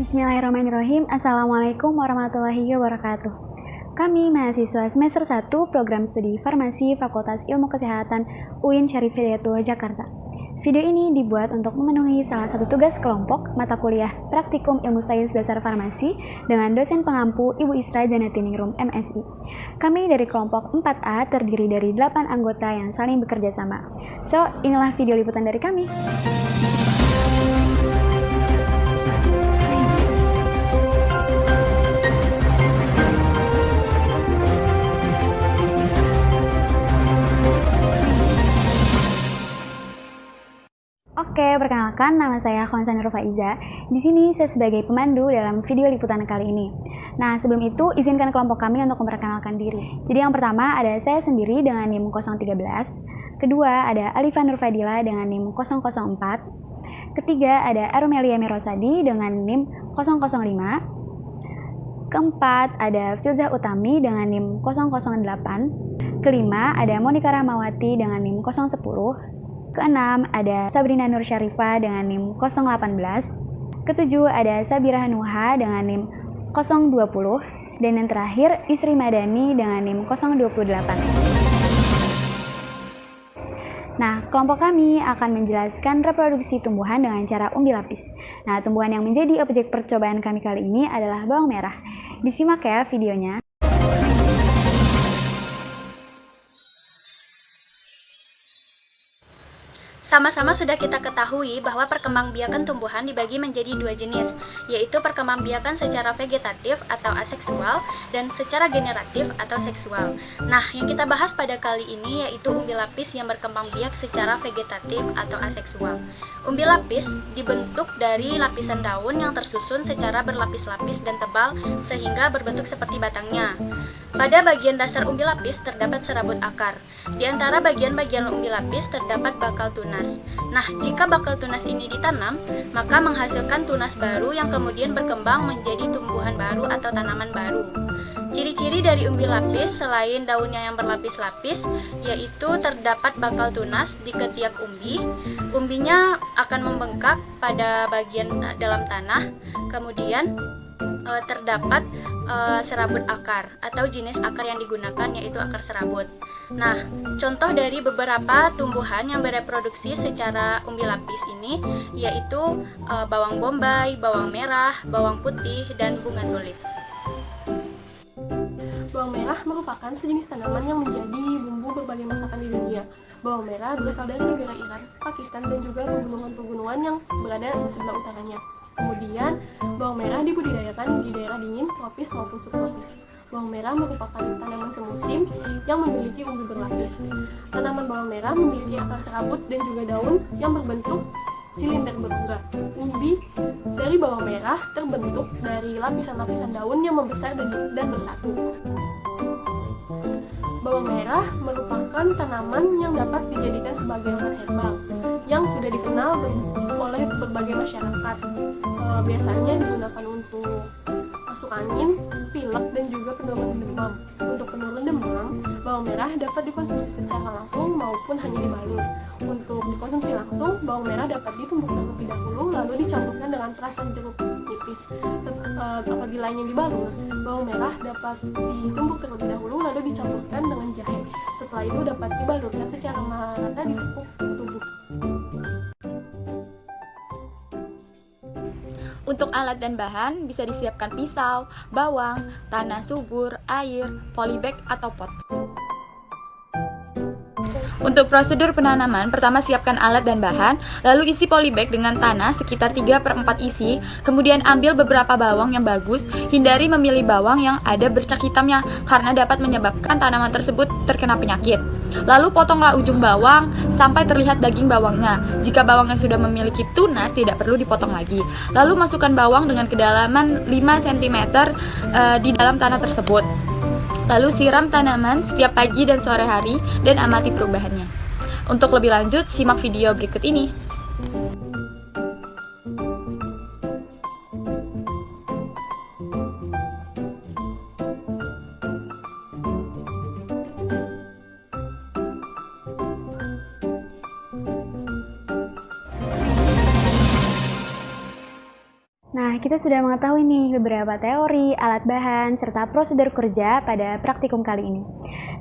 Bismillahirrahmanirrahim. Assalamualaikum warahmatullahi wabarakatuh. Kami mahasiswa semester 1 Program Studi Farmasi Fakultas Ilmu Kesehatan UIN Syarif Hidayatullah Jakarta. Video ini dibuat untuk memenuhi salah satu tugas kelompok mata kuliah Praktikum Ilmu Sains Dasar Farmasi dengan dosen pengampu Ibu Isra Janatiningrum MSI. Kami dari kelompok 4A terdiri dari 8 anggota yang saling bekerja sama. So, inilah video liputan dari kami. Oke, perkenalkan nama saya Khonsan Rufaiza. Di sini saya sebagai pemandu dalam video liputan kali ini. Nah, sebelum itu izinkan kelompok kami untuk memperkenalkan diri. Jadi yang pertama ada saya sendiri dengan NIM 013. Kedua ada Alifah Nurfadila dengan NIM 004. Ketiga ada Arumelia Merosadi dengan NIM 005. Keempat ada Filzah Utami dengan NIM 008. Kelima ada Monika Rahmawati dengan NIM 010. Keenam ada Sabrina Nur Syarifah dengan NIM 018. Ketujuh ada Sabira Hanuha dengan NIM 020. Dan yang terakhir Isri Madani dengan NIM 028. Nah, kelompok kami akan menjelaskan reproduksi tumbuhan dengan cara umbi lapis. Nah, tumbuhan yang menjadi objek percobaan kami kali ini adalah bawang merah. Disimak ya videonya. Sama-sama sudah kita ketahui bahwa perkembangbiakan tumbuhan dibagi menjadi dua jenis, yaitu perkembangbiakan secara vegetatif atau aseksual dan secara generatif atau seksual. Nah, yang kita bahas pada kali ini yaitu umbi lapis yang berkembang biak secara vegetatif atau aseksual. Umbi lapis dibentuk dari lapisan daun yang tersusun secara berlapis-lapis dan tebal sehingga berbentuk seperti batangnya. Pada bagian dasar umbi lapis terdapat serabut akar. Di antara bagian-bagian umbi lapis terdapat bakal tunas. Nah, jika bakal tunas ini ditanam, maka menghasilkan tunas baru yang kemudian berkembang menjadi tumbuhan baru atau tanaman baru. Ciri-ciri dari umbi lapis selain daunnya yang berlapis-lapis, yaitu terdapat bakal tunas di ketiak umbi. Umbinya akan membengkak pada bagian dalam tanah, kemudian terdapat serabut akar atau jenis akar yang digunakan yaitu akar serabut. Nah, contoh dari beberapa tumbuhan yang bereproduksi secara umbi lapis ini yaitu bawang bombay, bawang merah, bawang putih, dan bunga tulip. Bawang merah merupakan sejenis tanaman yang menjadi bumbu berbagai masakan di dunia. Bawang merah berasal dari negara Iran, Pakistan, dan juga pegunungan-pegunungan yang berada di sebelah utaranya. Kemudian, bawang merah dibudidayakan di daerah dingin, tropis maupun subtropis. Bawang merah merupakan tanaman semusim yang memiliki umbi berlapis. Tanaman bawang merah memiliki akar serabut dan juga daun yang berbentuk silinder berurat. Umbi dari bawang merah terbentuk dari lapisan-lapisan daun yang membesar dan bersatu. Bawang merah merupakan tanaman yang dapat dijadikan sebagai obat herbal yang sudah dikenal oleh berbagai masyarakat. Biasanya digunakan untuk masuk angin, pilek, dan juga penurun demam. Untuk penurun demam, bawang merah dapat dikonsumsi secara langsung maupun hanya dibalur. Untuk dikonsumsi langsung, bawang merah dapat ditumbuk terlebih dahulu lalu dicampurkan dengan perasan jeruk nipis. Apabila ingin dibalur, bawang merah dapat ditumbuk terlebih dahulu lalu dicampurkan dengan jahe. Setelah itu dapat dibalurkan secara merata di tepung tubuh. Untuk alat dan bahan bisa disiapkan pisau, bawang, tanah subur, air, polybag atau pot. Untuk prosedur penanaman, pertama siapkan alat dan bahan, lalu isi polybag dengan tanah sekitar 3/4 isi, kemudian ambil beberapa bawang yang bagus, hindari memilih bawang yang ada bercak hitamnya karena dapat menyebabkan tanaman tersebut terkena penyakit. Lalu potonglah ujung bawang sampai terlihat daging bawangnya. Jika bawangnya sudah memiliki tunas, tidak perlu dipotong lagi. Lalu masukkan bawang dengan kedalaman 5 cm di dalam tanah tersebut. Lalu siram tanaman setiap pagi dan sore hari dan amati perubahannya. Untuk lebih lanjut, simak video berikut ini. Nah, kita sudah mengetahui nih beberapa teori, alat bahan, serta prosedur kerja pada praktikum kali ini.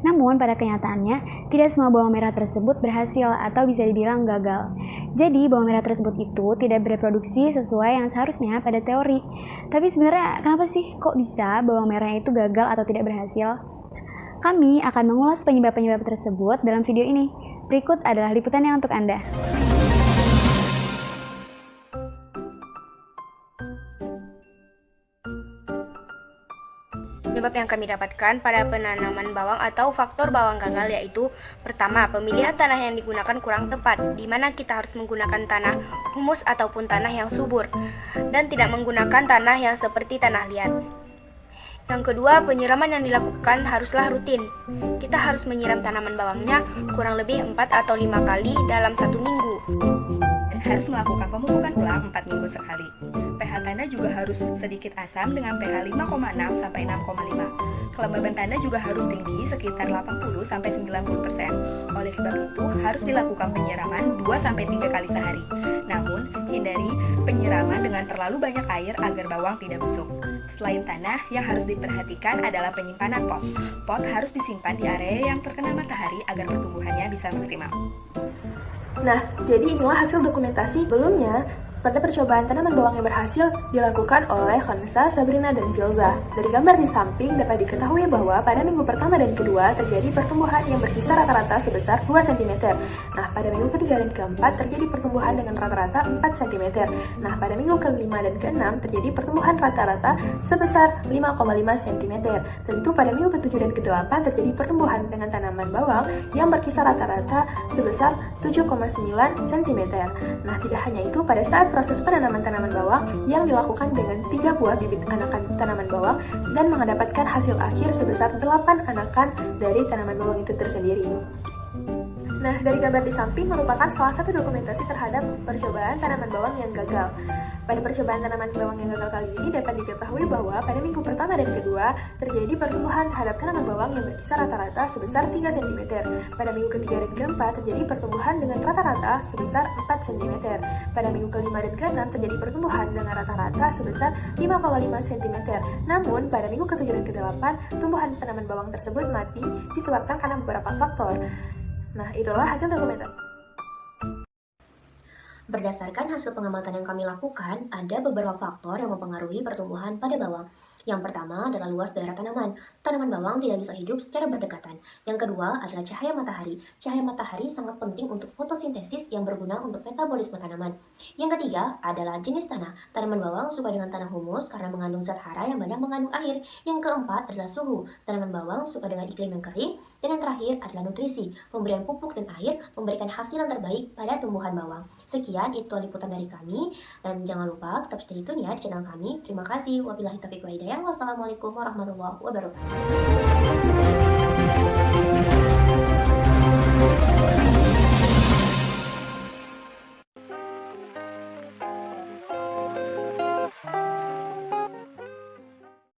Namun, pada kenyataannya, tidak semua bawang merah tersebut berhasil atau bisa dibilang gagal. Jadi, bawang merah tersebut itu tidak bereproduksi sesuai yang seharusnya pada teori. Tapi sebenarnya kenapa sih kok bisa bawang merahnya itu gagal atau tidak berhasil? Kami akan mengulas penyebab-penyebab tersebut dalam video ini. Berikut adalah liputannya untuk Anda. Penyebab yang kami dapatkan pada penanaman bawang atau faktor bawang gagal yaitu pertama, pemilihan tanah yang digunakan kurang tepat, di mana kita harus menggunakan tanah humus ataupun tanah yang subur dan tidak menggunakan tanah yang seperti tanah liat. Yang kedua, penyiraman yang dilakukan haruslah rutin. Kita harus menyiram tanaman bawangnya kurang lebih 4 atau 5 kali dalam 1 minggu. Harus melakukan pemupukan ulang 4 minggu sekali. pH tanah juga harus sedikit asam dengan pH 5,6 sampai 6,5. Kelembaban tanah juga harus tinggi sekitar 80 sampai 90%. Oleh sebab itu harus dilakukan penyiraman 2 sampai 3 kali sehari. Namun, hindari penyiraman dengan terlalu banyak air agar bawang tidak busuk. Selain tanah, yang harus diperhatikan adalah penyimpanan pot. Pot harus disimpan di area yang terkena matahari agar pertumbuhannya bisa maksimal. Nah, jadi inilah hasil dokumentasi sebelumnya. Pada percobaan tanaman bawang yang berhasil dilakukan oleh Khonsa, Sabrina, dan Filza. Dari gambar di samping dapat diketahui bahwa pada minggu pertama dan kedua terjadi pertumbuhan yang berkisar rata-rata sebesar 2 cm. Nah, pada minggu ketiga dan keempat terjadi pertumbuhan dengan rata-rata 4 cm. Nah, pada minggu kelima dan keenam terjadi pertumbuhan rata-rata sebesar 5,5 cm. Tentu pada minggu ketujuh dan kedelapan terjadi pertumbuhan dengan tanaman bawang yang berkisar rata-rata sebesar 7,9 cm. Nah, tidak hanya itu, pada saat proses penanaman tanaman bawang yang dilakukan dengan 3 buah bibit anakan tanaman bawang dan mendapatkan hasil akhir sebesar 8 anakan dari tanaman bawang itu tersendiri. Nah, dari gambar di samping merupakan salah satu dokumentasi terhadap percobaan tanaman bawang yang gagal. Pada percobaan tanaman bawang yang gagal kali ini dapat diketahui bahwa pada minggu pertama dan kedua terjadi pertumbuhan terhadap tanaman bawang yang berkisar rata-rata sebesar 3 cm. Pada minggu ketiga dan keempat terjadi pertumbuhan dengan rata-rata sebesar 4 cm. Pada minggu kelima dan keenam terjadi pertumbuhan dengan rata-rata sebesar 5,5 cm. Namun, pada minggu ketujuh dan kedelapan, tumbuhan tanaman bawang tersebut mati disebabkan karena beberapa faktor. Nah, itulah hasil dokumentasi. Berdasarkan hasil pengamatan yang kami lakukan, ada beberapa faktor yang mempengaruhi pertumbuhan pada bawang. Yang pertama adalah luas daerah tanaman. Tanaman bawang tidak bisa hidup secara berdekatan. Yang kedua adalah cahaya matahari. Cahaya matahari sangat penting untuk fotosintesis yang berguna untuk metabolisme tanaman. Yang ketiga adalah jenis tanah. Tanaman bawang suka dengan tanah humus karena mengandung zat hara yang banyak mengandung air. Yang keempat adalah suhu. Tanaman bawang suka dengan iklim yang kering. Dan yang terakhir adalah nutrisi. Pemberian pupuk dan air memberikan hasil yang terbaik pada tumbuhan bawang. Sekian, itu liputan dari kami. Dan jangan lupa tetap stay tune ya di channel kami. Terima kasih. Wabillahi taufiq wal hidayah. Wassalamualaikum warahmatullahi wabarakatuh.